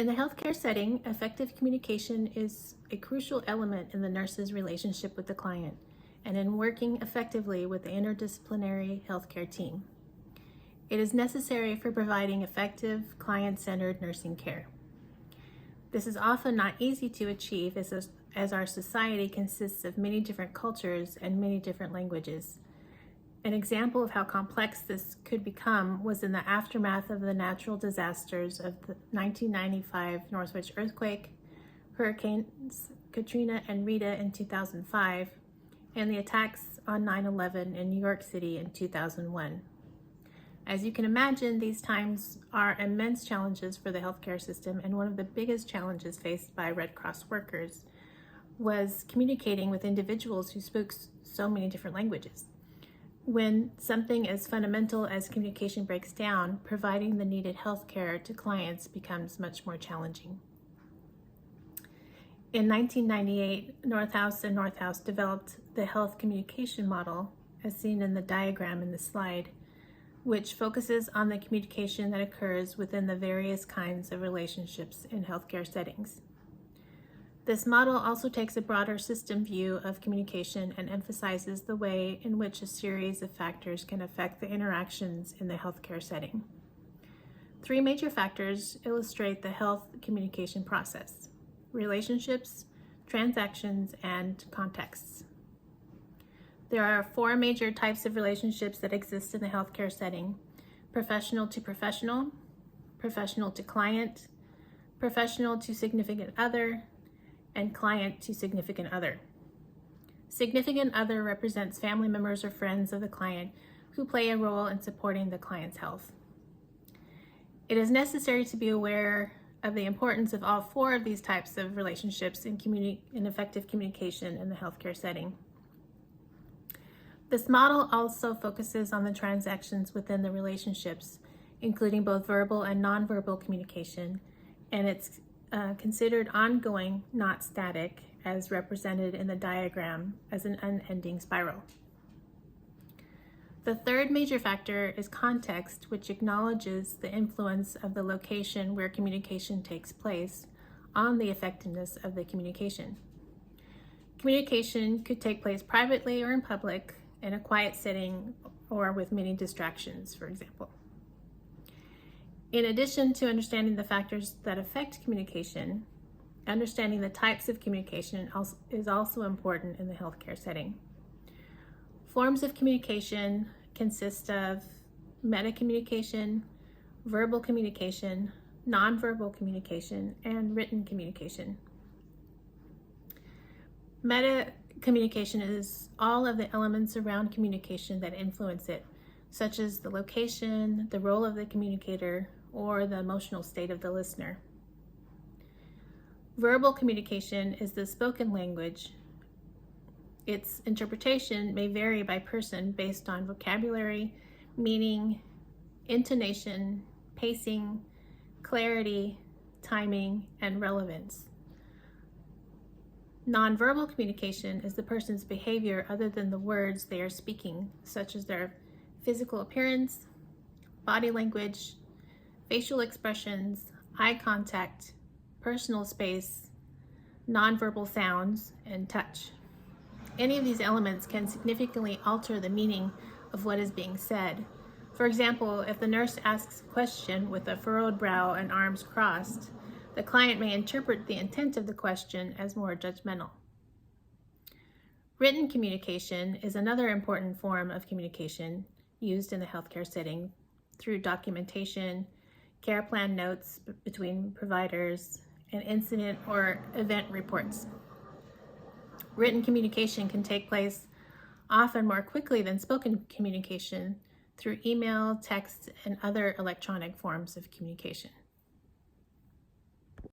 In the healthcare setting, effective communication is a crucial element in the nurse's relationship with the client and in working effectively with the interdisciplinary healthcare team. It is necessary for providing effective, client-centered nursing care. This is often not easy to achieve as our society consists of many different cultures and many different languages. An example of how complex this could become was in the aftermath of the natural disasters of the 1995 Northwich earthquake, Hurricanes Katrina and Rita in 2005, and the attacks on 9/11 in New York City in 2001. As you can imagine, these times are immense challenges for the healthcare system, and one of the biggest challenges faced by Red Cross workers was communicating with individuals who spoke so many different languages. When something as fundamental as communication breaks down, providing the needed health care to clients becomes much more challenging. In 1998, Northouse and Northouse developed the health communication model, as seen in the diagram in the slide, which focuses on the communication that occurs within the various kinds of relationships in healthcare settings. This model also takes a broader system view of communication and emphasizes the way in which a series of factors can affect the interactions in the healthcare setting. Three major factors illustrate the health communication process: relationships, transactions, and contexts. There are four major types of relationships that exist in the healthcare setting: professional to professional, professional to client, professional to significant other, and client to significant other. Significant other represents family members or friends of the client who play a role in supporting the client's health. It is necessary to be aware of the importance of all four of these types of relationships in effective communication in the healthcare setting. This model also focuses on the transactions within the relationships, including both verbal and nonverbal communication, and it's considered ongoing, not static, as represented in the diagram as an unending spiral. The third major factor is context, which acknowledges the influence of the location where communication takes place on the effectiveness of the communication. Communication could take place privately or in public, in a quiet setting, or with many distractions, for example. In addition to understanding the factors that affect communication, understanding the types of communication is also important in the healthcare setting. Forms of communication consist of meta-communication, verbal communication, nonverbal communication, and written communication. Meta-communication is all of the elements around communication that influence it, such as the location, the role of the communicator, or the emotional state of the listener. Verbal communication is the spoken language. Its interpretation may vary by person based on vocabulary, meaning, intonation, pacing, clarity, timing, and relevance. Nonverbal communication is the person's behavior other than the words they are speaking, such as their physical appearance, body language, facial expressions, eye contact, personal space, nonverbal sounds, and touch. Any of these elements can significantly alter the meaning of what is being said. For example, if the nurse asks a question with a furrowed brow and arms crossed, the client may interpret the intent of the question as more judgmental. Written communication is another important form of communication used in the healthcare setting through documentation, care plan notes between providers, and incident or event reports. Written communication can take place often more quickly than spoken communication through email, text, and other electronic forms of communication.